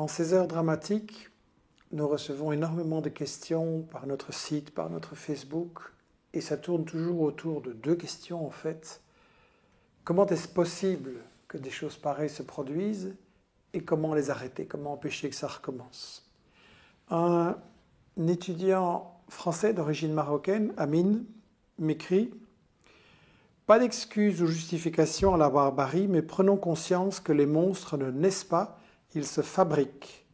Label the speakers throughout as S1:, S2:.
S1: En ces heures dramatiques, nous recevons énormément de questions par notre site, par notre Facebook, et ça tourne toujours autour de deux questions en fait. Comment est-ce possible que des choses pareilles se produisent et comment les arrêter, comment empêcher que ça recommence? Un étudiant français d'origine marocaine, Amine, m'écrit « Pas d'excuses ou justification à la barbarie, mais prenons conscience que les monstres ne naissent pas, ils se fabriquent.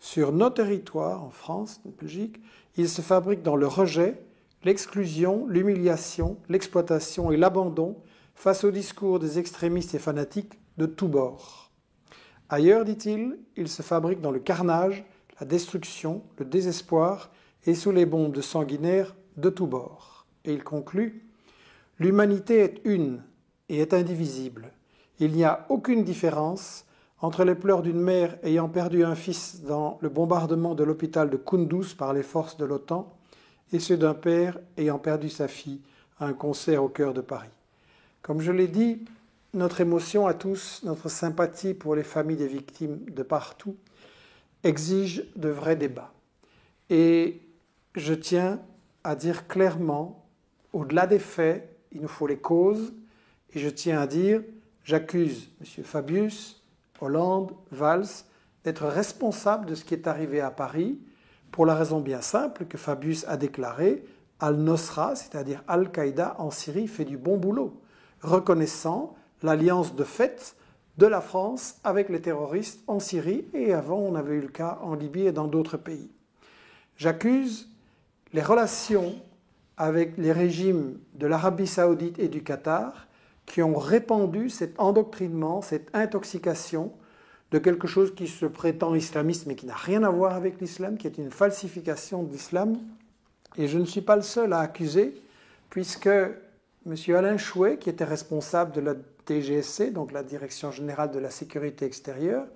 S1: Sur nos territoires, en France, en Belgique, ils se fabriquent dans le rejet, l'exclusion, l'humiliation, l'exploitation et l'abandon face au discours des extrémistes et fanatiques de tous bords. Ailleurs, dit-il, ils se fabriquent dans le carnage, la destruction, le désespoir et sous les bombes de sanguinaires de tous bords. » Et il conclut « L'humanité est une et est indivisible. Il n'y a aucune différence entre les pleurs d'une mère ayant perdu un fils dans le bombardement de l'hôpital de Kunduz par les forces de l'OTAN et ceux d'un père ayant perdu sa fille à un concert au cœur de Paris. Comme je l'ai dit, notre émotion à tous, notre sympathie pour les familles des victimes de partout, exige de vrais débats. Et je tiens à dire clairement, au-delà des faits, il nous faut les causes, et je tiens à dire, j'accuse M. Fabius, Hollande, Valls, d'être responsables de ce qui est arrivé à Paris, pour la raison bien simple que Fabius a déclaré « Al-Nosra », c'est-à-dire Al-Qaïda en Syrie, fait du bon boulot, reconnaissant l'alliance de fait de la France avec les terroristes en Syrie, et avant on avait eu le cas en Libye et dans d'autres pays. J'accuse les relations avec les régimes de l'Arabie Saoudite et du Qatar qui ont répandu cet endoctrinement, cette intoxication de quelque chose qui se prétend islamiste mais qui n'a rien à voir avec l'islam, qui est une falsification de l'islam. Et je ne suis pas le seul à accuser, puisque M. Alain Chouet, qui était responsable de la DGSC, donc la Direction Générale de la Sécurité Extérieure,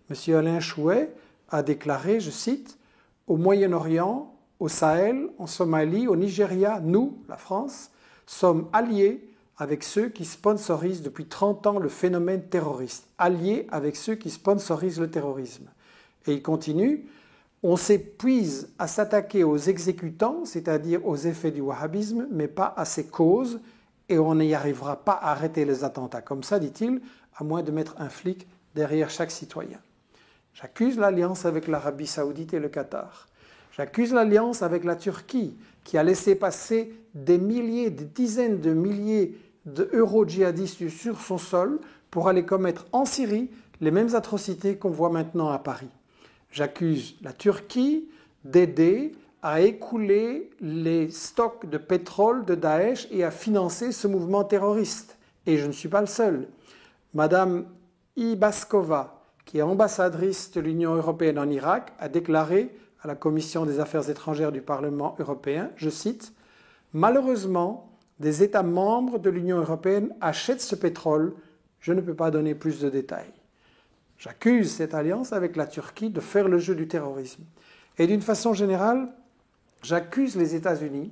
S1: M. Alain Chouet a déclaré, je cite, « Au Moyen-Orient, au Sahel, en Somalie, au Nigeria, nous, la France, sommes alliés avec ceux qui sponsorisent depuis 30 ans le phénomène terroriste, alliés avec ceux qui sponsorisent le terrorisme. » Et il continue, « On s'épuise à s'attaquer aux exécutants, c'est-à-dire aux effets du wahhabisme, mais pas à ses causes, et on n'y arrivera pas à arrêter les attentats comme ça, dit-il, à moins de mettre un flic derrière chaque citoyen. » J'accuse l'alliance avec l'Arabie Saoudite et le Qatar. J'accuse l'alliance avec la Turquie, qui a laissé passer des milliers, des dizaines de milliers d'euro-djihadistes sur son sol pour aller commettre en Syrie les mêmes atrocités qu'on voit maintenant à Paris. J'accuse la Turquie d'aider à écouler les stocks de pétrole de Daesh et à financer ce mouvement terroriste. Et je ne suis pas le seul. Madame Ibaskova, qui est ambassadrice de l'Union européenne en Irak, a déclaré à la Commission des Affaires étrangères du Parlement européen, je cite, « Malheureusement, des États membres de l'Union européenne achètent ce pétrole. Je ne peux pas donner plus de détails. » J'accuse cette alliance avec la Turquie de faire le jeu du terrorisme. Et d'une façon générale, j'accuse les États-Unis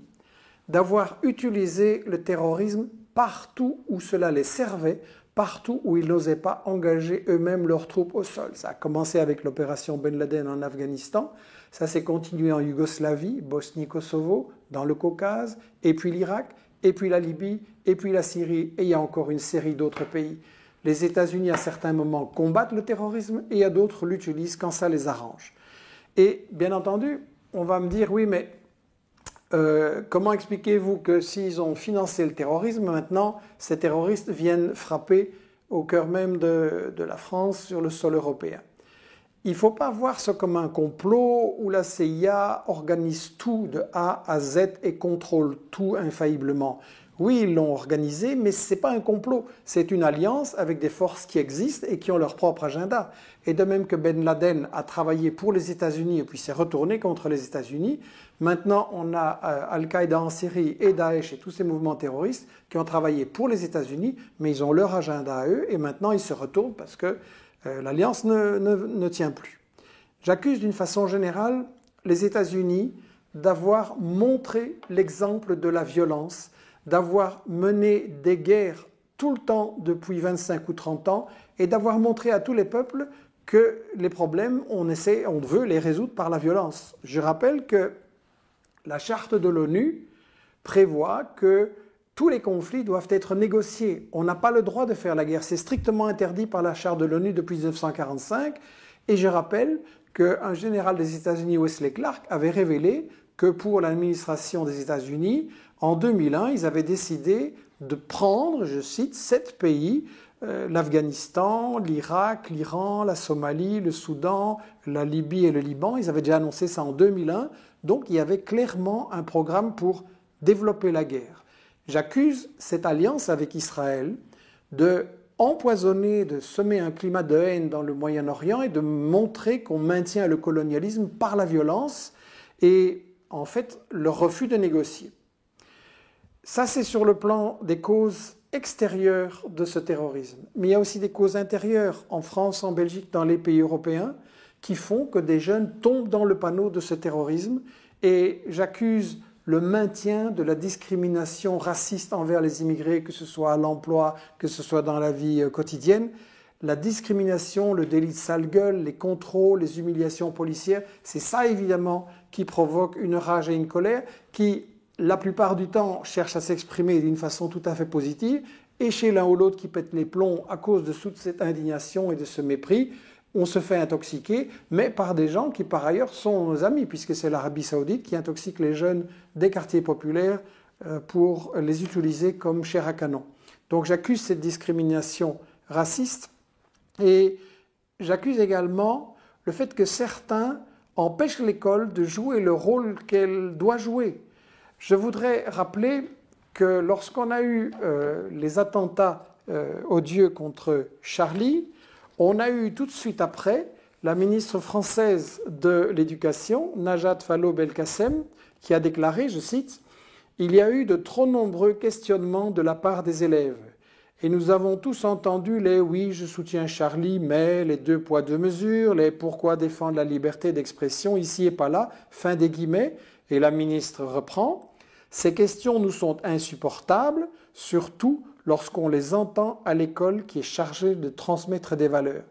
S1: d'avoir utilisé le terrorisme partout où cela les servait, partout où ils n'osaient pas engager eux-mêmes leurs troupes au sol. Ça a commencé avec l'opération Ben Laden en Afghanistan, ça s'est continué en Yougoslavie, Bosnie-Kosovo, dans le Caucase, et puis l'Irak, et puis la Libye, et puis la Syrie, et il y a encore une série d'autres pays. Les États-Unis, à certains moments, combattent le terrorisme, et à d'autres l'utilisent quand ça les arrange. Et bien entendu, on va me dire, oui, mais comment expliquez-vous que s'ils ont financé le terrorisme, maintenant, ces terroristes viennent frapper au cœur même de la France, sur le sol européen? Il ne faut pas voir ça comme un complot où la CIA organise tout de A à Z et contrôle tout infailliblement. Oui, ils l'ont organisé, mais ce n'est pas un complot. C'est une alliance avec des forces qui existent et qui ont leur propre agenda. Et de même que Ben Laden a travaillé pour les États-Unis et puis s'est retourné contre les États-Unis, maintenant on a Al-Qaïda en Syrie et Daesh et tous ces mouvements terroristes qui ont travaillé pour les États-Unis, mais ils ont leur agenda à eux et maintenant ils se retournent parce que l'alliance ne tient plus. J'accuse d'une façon générale les États-Unis d'avoir montré l'exemple de la violence, d'avoir mené des guerres tout le temps depuis 25 ou 30 ans et d'avoir montré à tous les peuples que les problèmes, on veut les résoudre par la violence. Je rappelle que la charte de l'ONU prévoit que tous les conflits doivent être négociés. On n'a pas le droit de faire la guerre. C'est strictement interdit par la charte de l'ONU depuis 1945. Et je rappelle qu'un général des États-Unis, Wesley Clark, avait révélé que pour l'administration des États-Unis, en 2001, ils avaient décidé de prendre, je cite, 7 pays, l'Afghanistan, l'Irak, l'Iran, la Somalie, le Soudan, la Libye et le Liban. Ils avaient déjà annoncé ça en 2001. Donc il y avait clairement un programme pour développer la guerre. J'accuse cette alliance avec Israël de empoisonner, de semer un climat de haine dans le Moyen-Orient et de montrer qu'on maintient le colonialisme par la violence et en fait le refus de négocier. Ça, c'est sur le plan des causes extérieures de ce terrorisme. Mais il y a aussi des causes intérieures en France, en Belgique, dans les pays européens qui font que des jeunes tombent dans le panneau de ce terrorisme et j'accuse le maintien de la discrimination raciste envers les immigrés, que ce soit à l'emploi, que ce soit dans la vie quotidienne. La discrimination, le délit de sale gueule, les contrôles, les humiliations policières, c'est ça évidemment qui provoque une rage et une colère qui, la plupart du temps, cherchent à s'exprimer d'une façon tout à fait positive et chez l'un ou l'autre qui pète les plombs à cause de toute cette indignation et de ce mépris, on se fait intoxiquer, mais par des gens qui par ailleurs sont nos amis, puisque c'est l'Arabie Saoudite qui intoxique les jeunes des quartiers populaires pour les utiliser comme chair à canon. Donc j'accuse cette discrimination raciste et j'accuse également le fait que certains empêchent l'école de jouer le rôle qu'elle doit jouer. Je voudrais rappeler que lorsqu'on a eu les attentats odieux contre Charlie, on a eu tout de suite après la ministre française de l'Éducation, Najat Vallaud-Belkacem, qui a déclaré, je cite, « Il y a eu de trop nombreux questionnements de la part des élèves. Et nous avons tous entendu les « oui, je soutiens Charlie, mais les 2 poids 2 mesures, les « pourquoi défendre la liberté d'expression ici et pas là », fin des guillemets. » Et la ministre reprend, « Ces questions nous sont insupportables, surtout lorsqu'on les entend à l'école qui est chargée de transmettre des valeurs. »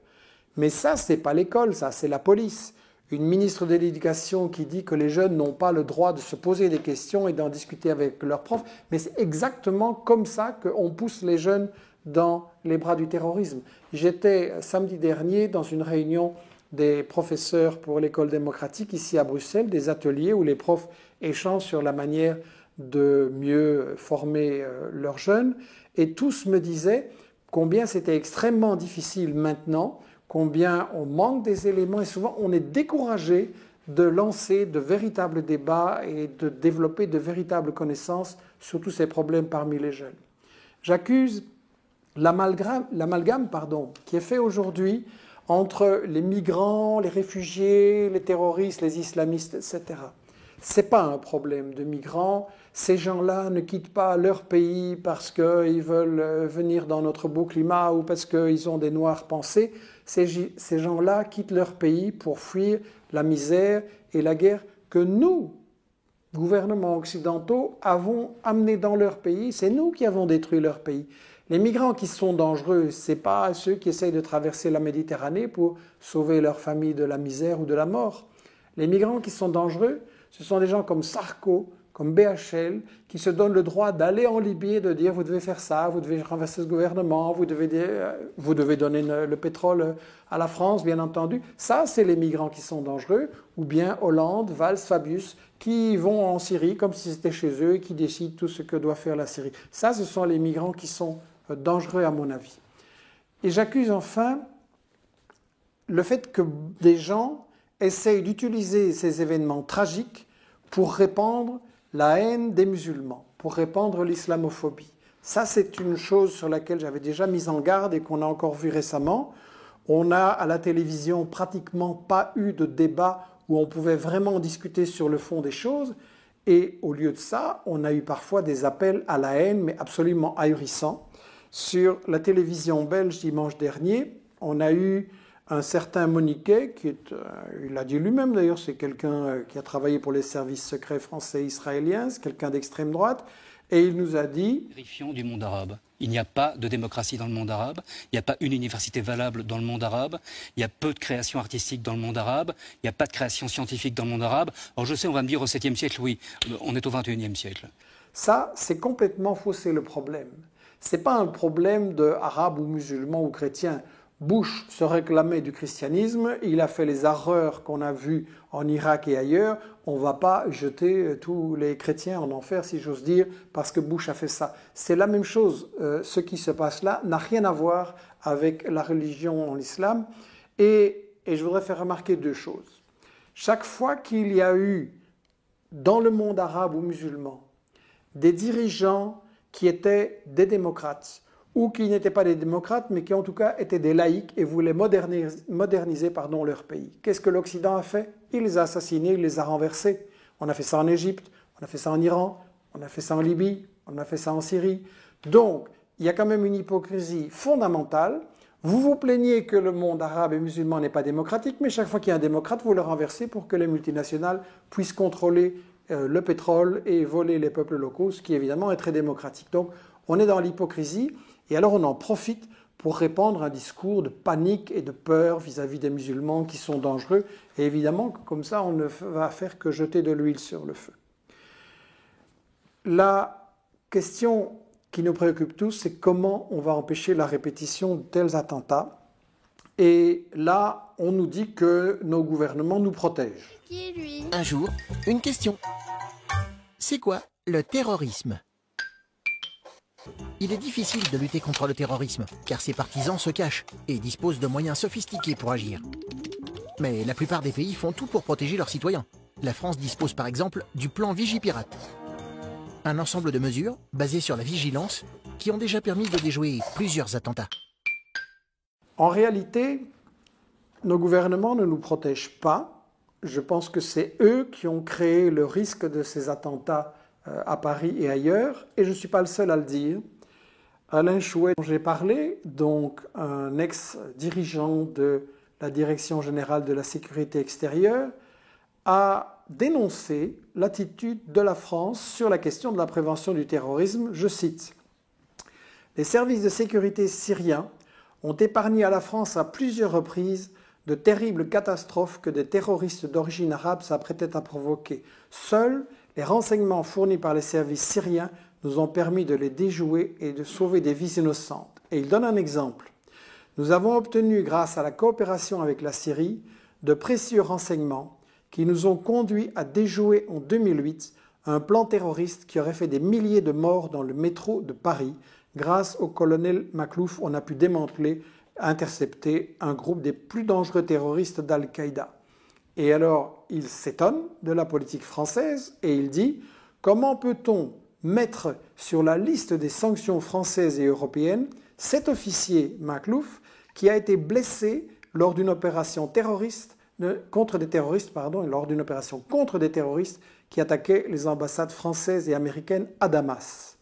S1: Mais ça, c'est pas l'école, ça, c'est la police. Une ministre de l'Éducation qui dit que les jeunes n'ont pas le droit de se poser des questions et d'en discuter avec leurs profs, mais c'est exactement comme ça qu'on pousse les jeunes dans les bras du terrorisme. J'étais samedi dernier dans une réunion des professeurs pour l'école démocratique ici à Bruxelles, des ateliers où les profs échangent sur la manière de mieux former leurs jeunes, et tous me disaient combien c'était extrêmement difficile maintenant, combien on manque des éléments et souvent on est découragé de lancer de véritables débats et de développer de véritables connaissances sur tous ces problèmes parmi les jeunes. J'accuse l'amalgame qui est fait aujourd'hui entre les migrants, les réfugiés, les terroristes, les islamistes, etc. Ce n'est pas un problème de migrants. Ces gens-là ne quittent pas leur pays parce qu'ils veulent venir dans notre beau climat ou parce qu'ils ont des noires pensées. Ces gens-là quittent leur pays pour fuir la misère et la guerre que nous, gouvernements occidentaux, avons amenés dans leur pays. C'est nous qui avons détruit leur pays. Les migrants qui sont dangereux, ce n'est pas ceux qui essayent de traverser la Méditerranée pour sauver leur famille de la misère ou de la mort. Les migrants qui sont dangereux, ce sont des gens comme Sarko, comme BHL, qui se donnent le droit d'aller en Libye et de dire « vous devez faire ça, vous devez renverser ce gouvernement, vous devez donner le pétrole à la France, bien entendu ». Ça, c'est les migrants qui sont dangereux, ou bien Hollande, Valls, Fabius, qui vont en Syrie comme si c'était chez eux et qui décident tout ce que doit faire la Syrie. Ça, ce sont les migrants qui sont dangereux à mon avis. Et j'accuse enfin le fait que des gens essayent d'utiliser ces événements tragiques pour répandre la haine des musulmans, pour répandre l'islamophobie. Ça, c'est une chose sur laquelle j'avais déjà mis en garde et qu'on a encore vu récemment. On n'a à la télévision pratiquement pas eu de débat où on pouvait vraiment discuter sur le fond des choses. Et au lieu de ça, on a eu parfois des appels à la haine, mais absolument ahurissants. Sur la télévision belge dimanche dernier, on a eu un certain Moniquet, il l'a dit lui-même d'ailleurs, c'est quelqu'un qui a travaillé pour les services secrets français et israéliens, c'est quelqu'un d'extrême droite, Et il nous a dit...
S2: Vérifiant du monde arabe. Il n'y a pas de démocratie dans le monde arabe, il n'y a pas une université valable dans le monde arabe, il y a peu de création artistique dans le monde arabe, il n'y a pas de création scientifique dans le monde arabe. Alors je sais, on va me dire au 7e siècle, oui, on est au 21e siècle.
S1: Ça, c'est complètement faussé le problème. Ce n'est pas un problème d'arabes ou musulmans ou chrétiens. Bush se réclamait du christianisme, il a fait les erreurs qu'on a vues en Irak et ailleurs. On ne va pas jeter tous les chrétiens en enfer, si j'ose dire, parce que Bush a fait ça. C'est la même chose. Ce qui se passe là n'a rien à voir avec la religion en islam. Et je voudrais faire remarquer deux choses. Chaque fois qu'il y a eu, dans le monde arabe ou musulman, des dirigeants qui étaient des démocrates, ou qui n'étaient pas des démocrates, mais qui en tout cas étaient des laïcs et voulaient moderniser leur pays. Qu'est-ce que l'Occident a fait? Il les a assassinés, il les a renversés. On a fait ça en Égypte, on a fait ça en Iran, on a fait ça en Libye, on a fait ça en Syrie. Donc, il y a quand même une hypocrisie fondamentale. Vous vous plaignez que le monde arabe et musulman n'est pas démocratique, mais chaque fois qu'il y a un démocrate, vous le renversez pour que les multinationales puissent contrôler le pétrole et voler les peuples locaux, ce qui évidemment est très démocratique. Donc, on est dans l'hypocrisie. Et alors on en profite pour répandre un discours de panique et de peur vis-à-vis des musulmans qui sont dangereux. Et évidemment, comme ça, on ne va faire que jeter de l'huile sur le feu. La question qui nous préoccupe tous, c'est comment on va empêcher la répétition de tels attentats. Et là, on nous dit que nos gouvernements nous protègent.
S3: Qui est lui?
S4: Un jour, une question. C'est quoi le terrorisme ? Il est difficile de lutter contre le terrorisme, car ses partisans se cachent et disposent de moyens sophistiqués pour agir. Mais la plupart des pays font tout pour protéger leurs citoyens. La France dispose par exemple du plan Vigipirate. Un ensemble de mesures basées sur la vigilance qui ont déjà permis de déjouer plusieurs attentats.
S1: En réalité, nos gouvernements ne nous protègent pas. Je pense que c'est eux qui ont créé le risque de ces attentats à Paris et ailleurs, et je ne suis pas le seul à le dire. Alain Chouet, dont j'ai parlé, donc un ex-dirigeant de la Direction générale de la sécurité extérieure, a dénoncé l'attitude de la France sur la question de la prévention du terrorisme. Je cite : « Les services de sécurité syriens ont épargné à la France à plusieurs reprises de terribles catastrophes que des terroristes d'origine arabe s'apprêtaient à provoquer. Seuls les renseignements fournis par les services syriens nous ont permis de les déjouer et de sauver des vies innocentes. » Et il donne un exemple. « Nous avons obtenu, grâce à la coopération avec la Syrie, de précieux renseignements qui nous ont conduits à déjouer en 2008 un plan terroriste qui aurait fait des milliers de morts dans le métro de Paris. Grâce au colonel Maklouf, on a pu démanteler, intercepter un groupe des plus dangereux terroristes d'Al-Qaïda. » Et alors, il s'étonne de la politique française et il dit « Comment peut-on mettre sur la liste des sanctions françaises et européennes cet officier Maklouf qui a été blessé lors d'une opération contre des terroristes qui attaquaient les ambassades françaises et américaines à Damas.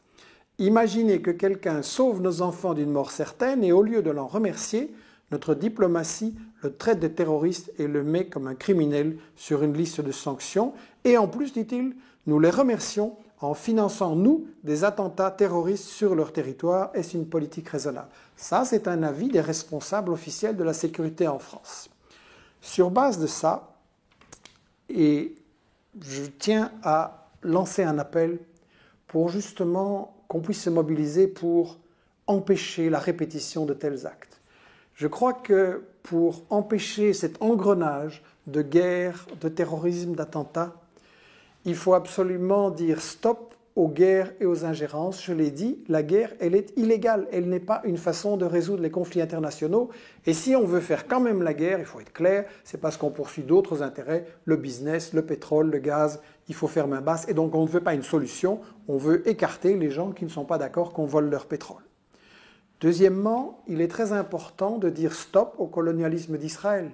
S1: Imaginez que quelqu'un sauve nos enfants d'une mort certaine et au lieu de l'en remercier, notre diplomatie le traite de terroriste et le met comme un criminel sur une liste de sanctions. Et en plus, dit-il, nous les remercions en finançant, nous, des attentats terroristes sur leur territoire. Est-ce une politique raisonnable ? Ça, c'est un avis des responsables officiels de la sécurité en France. Sur base de ça, et je tiens à lancer un appel pour justement qu'on puisse se mobiliser pour empêcher la répétition de tels actes. Je crois que pour empêcher cet engrenage de guerre, de terrorisme, d'attentats, il faut absolument dire stop aux guerres et aux ingérences. Je l'ai dit, la guerre, elle est illégale. Elle n'est pas une façon de résoudre les conflits internationaux. Et si on veut faire quand même la guerre, il faut être clair, c'est parce qu'on poursuit d'autres intérêts, le business, le pétrole, le gaz, il faut faire main basse. Et donc on ne veut pas une solution, on veut écarter les gens qui ne sont pas d'accord qu'on vole leur pétrole. Deuxièmement, il est très important de dire stop au colonialisme d'Israël.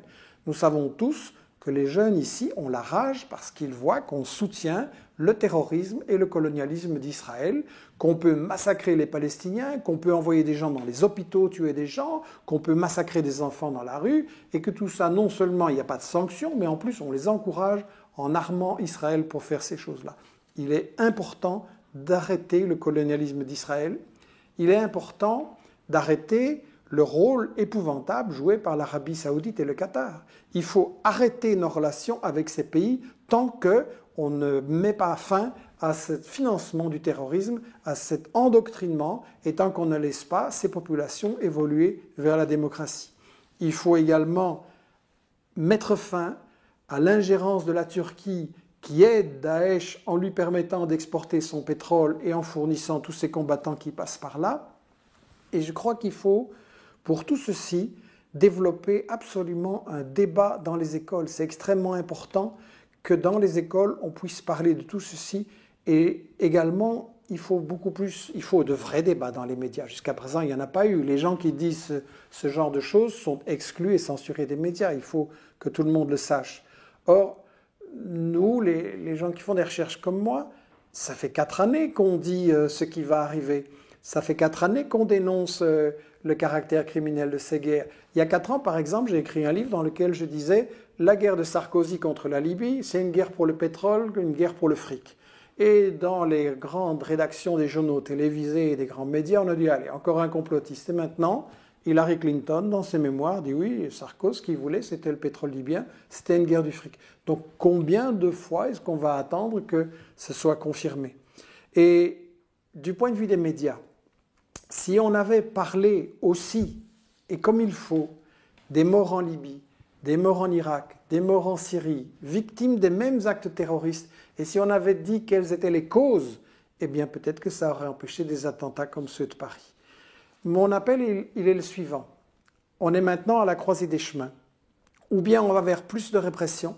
S1: Nous savons tous que les jeunes ici ont la rage parce qu'ils voient qu'on soutient le terrorisme et le colonialisme d'Israël, qu'on peut massacrer les Palestiniens, qu'on peut envoyer des gens dans les hôpitaux, tuer des gens, qu'on peut massacrer des enfants dans la rue, et que tout ça, non seulement il n'y a pas de sanctions, mais en plus on les encourage en armant Israël pour faire ces choses-là. Il est important d'arrêter le colonialisme d'Israël. Il est important d'arrêter le rôle épouvantable joué par l'Arabie saoudite et le Qatar. Il faut arrêter nos relations avec ces pays tant qu'on ne met pas fin à ce financement du terrorisme, à cet endoctrinement, et tant qu'on ne laisse pas ces populations évoluer vers la démocratie. Il faut également mettre fin à l'ingérence de la Turquie qui aide Daesh en lui permettant d'exporter son pétrole et en fournissant tous ses combattants qui passent par là. Et je crois qu'il faut, pour tout ceci, développer absolument un débat dans les écoles. C'est extrêmement important que dans les écoles, on puisse parler de tout ceci. Et également, il faut de vrais débats dans les médias. Jusqu'à présent, il n'y en a pas eu. Les gens qui disent ce genre de choses sont exclus et censurés des médias. Il faut que tout le monde le sache. Or, nous, les gens qui font des recherches comme moi, ça fait 4 années qu'on dit ce qui va arriver. Ça fait 4 années qu'on dénonce le caractère criminel de ces guerres. Il y a 4 ans, par exemple, j'ai écrit un livre dans lequel je disais « La guerre de Sarkozy contre la Libye, c'est une guerre pour le pétrole, une guerre pour le fric ». Et dans les grandes rédactions des journaux télévisés et des grands médias, on a dit « Allez, encore un complotiste ». Et maintenant, Hillary Clinton, dans ses mémoires, dit « Oui, Sarkozy, ce qu'il voulait, c'était le pétrole libyen, c'était une guerre du fric ». Donc, combien de fois est-ce qu'on va attendre que ce soit confirmé? Et du point de vue des médias, si on avait parlé aussi, et comme il faut, des morts en Libye, des morts en Irak, des morts en Syrie, victimes des mêmes actes terroristes, et si on avait dit quelles étaient les causes, eh bien peut-être que ça aurait empêché des attentats comme ceux de Paris. Mon appel, il est le suivant. On est maintenant à la croisée des chemins. Ou bien on va vers plus de répression,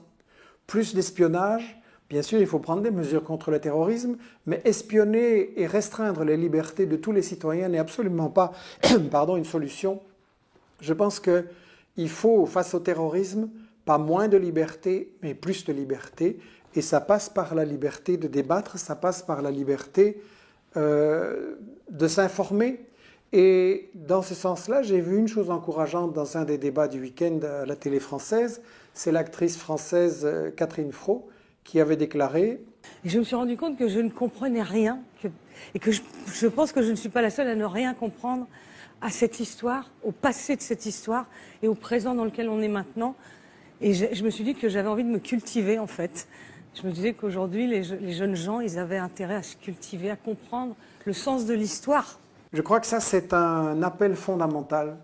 S1: plus d'espionnage. Bien sûr, il faut prendre des mesures contre le terrorisme, mais espionner et restreindre les libertés de tous les citoyens n'est absolument pas une solution. Je pense qu'il faut, face au terrorisme, pas moins de liberté, mais plus de liberté. Et ça passe par la liberté de débattre, ça passe par la liberté de s'informer. Et dans ce sens-là, j'ai vu une chose encourageante dans un des débats du week-end à la télé française. C'est l'actrice française Catherine Fro qui avait déclaré...
S3: Et je me suis rendu compte que je ne comprenais rien et que je pense que je ne suis pas la seule à ne rien comprendre à cette histoire, au passé de cette histoire et au présent dans lequel on est maintenant. Et je me suis dit que j'avais envie de me cultiver en fait. Je me disais qu'aujourd'hui, les jeunes gens, ils avaient intérêt à se cultiver, à comprendre le sens de l'histoire.
S1: Je crois que ça, c'est un appel fondamental.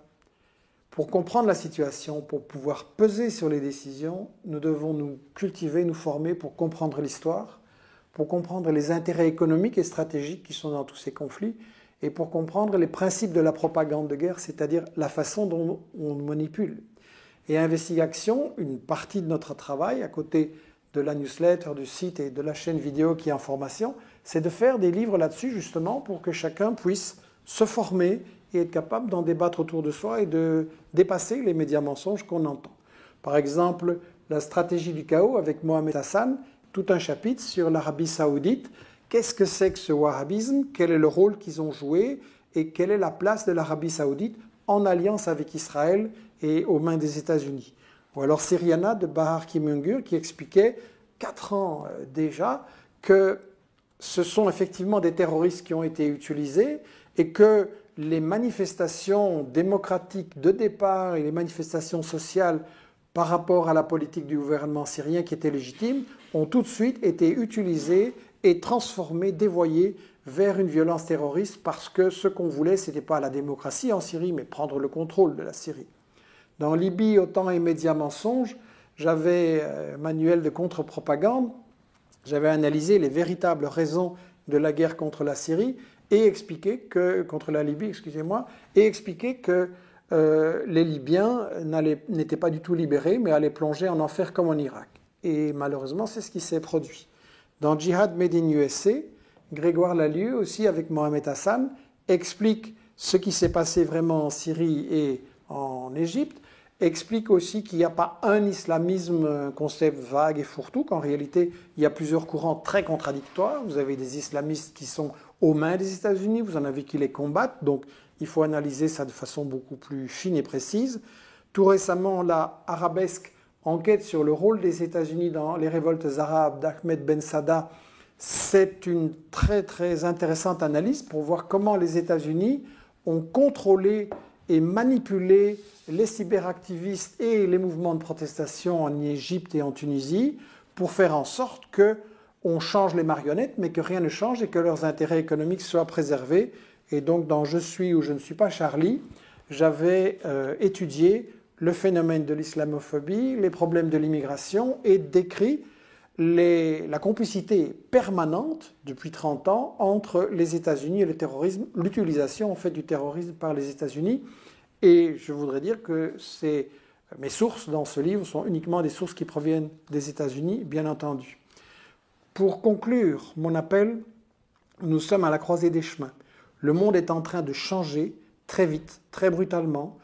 S1: Pour comprendre la situation, pour pouvoir peser sur les décisions, nous devons nous cultiver, nous former pour comprendre l'histoire, pour comprendre les intérêts économiques et stratégiques qui sont dans tous ces conflits, et pour comprendre les principes de la propagande de guerre, c'est-à-dire la façon dont on manipule. Et Investigation, une partie de notre travail, à côté de la newsletter, du site et de la chaîne vidéo qui est en formation, c'est de faire des livres là-dessus justement pour que chacun puisse se former et être capable d'en débattre autour de soi et de dépasser les médias mensonges qu'on entend. Par exemple, la stratégie du chaos avec Mohamed Hassan, tout un chapitre sur l'Arabie saoudite. Qu'est-ce que c'est que ce wahhabisme? Quel est le rôle qu'ils ont joué? Et quelle est la place de l'Arabie saoudite en alliance avec Israël et aux mains des États-Unis? Ou alors Syriana de Bahar Kimungur qui expliquait 4 ans déjà que ce sont effectivement des terroristes qui ont été utilisés et que les manifestations démocratiques de départ et les manifestations sociales par rapport à la politique du gouvernement syrien qui était légitime ont tout de suite été utilisées et transformées, dévoyées vers une violence terroriste parce que ce qu'on voulait, ce n'était pas la démocratie en Syrie, mais prendre le contrôle de la Syrie. Dans Libye, autant et médias mensonges, j'avais un manuel de contre-propagande, j'avais analysé les véritables raisons de la guerre contre la Syrie et expliqué que, contre la Libye, excusez-moi, et expliqué que les Libyens n'étaient pas du tout libérés, mais allaient plonger en enfer comme en Irak. Et malheureusement, c'est ce qui s'est produit. Dans Jihad Made in USA, Grégoire Lalieu, aussi avec Mohamed Hassan, explique ce qui s'est passé vraiment en Syrie et en Égypte, explique aussi qu'il n'y a pas un islamisme, un concept vague et fourre-tout, qu'en réalité, il y a plusieurs courants très contradictoires. Vous avez des islamistes qui sont aux mains des États-Unis, vous en avez qui les combattent, donc il faut analyser ça de façon beaucoup plus fine et précise. Tout récemment, la Arabesque enquête sur le rôle des États-Unis dans les révoltes arabes d'Ahmed Ben Sada C'est une très très intéressante analyse pour voir comment les États-Unis ont contrôlé et manipulé les cyberactivistes et les mouvements de protestation en Égypte et en Tunisie pour faire en sorte qu'on change les marionnettes, mais que rien ne change et que leurs intérêts économiques soient préservés. Et donc, dans Je suis ou je ne suis pas Charlie, j'avais étudié le phénomène de l'islamophobie, les problèmes de l'immigration et décrit la complicité permanente depuis 30 ans entre les États-Unis et le terrorisme, l'utilisation en fait du terrorisme par les États-Unis. Et je voudrais dire que mes sources dans ce livre sont uniquement des sources qui proviennent des États-Unis, bien entendu. Pour conclure mon appel, nous sommes à la croisée des chemins. Le monde est en train de changer très vite, très brutalement.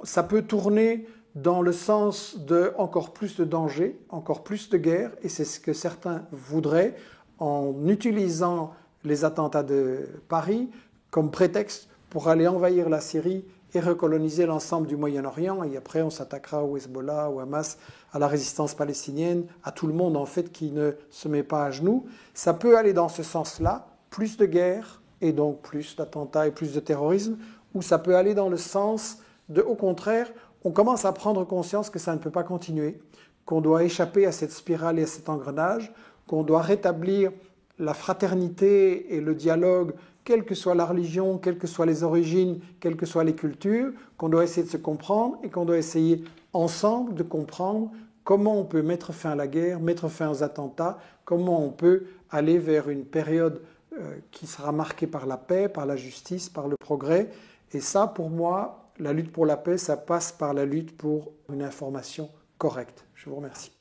S1: Ça peut tourner dans le sens de encore plus de danger, encore plus de guerre, et c'est ce que certains voudraient en utilisant les attentats de Paris comme prétexte pour aller envahir la Syrie et recoloniser l'ensemble du Moyen-Orient. Et après, on s'attaquera au Hezbollah, au Hamas, à la résistance palestinienne, à tout le monde en fait qui ne se met pas à genoux. Ça peut aller dans ce sens-là, plus de guerre et donc plus d'attentats et plus de terrorisme, ou ça peut aller dans le sens de, au contraire, on commence à prendre conscience que ça ne peut pas continuer, qu'on doit échapper à cette spirale et à cet engrenage, qu'on doit rétablir la fraternité et le dialogue, quelle que soit la religion, quelles que soient les origines, quelles que soient les cultures, qu'on doit essayer de se comprendre et qu'on doit essayer ensemble de comprendre comment on peut mettre fin à la guerre, mettre fin aux attentats, comment on peut aller vers une période qui sera marquée par la paix, par la justice, par le progrès. Et ça, pour moi, la lutte pour la paix, ça passe par la lutte pour une information correcte. Je vous remercie.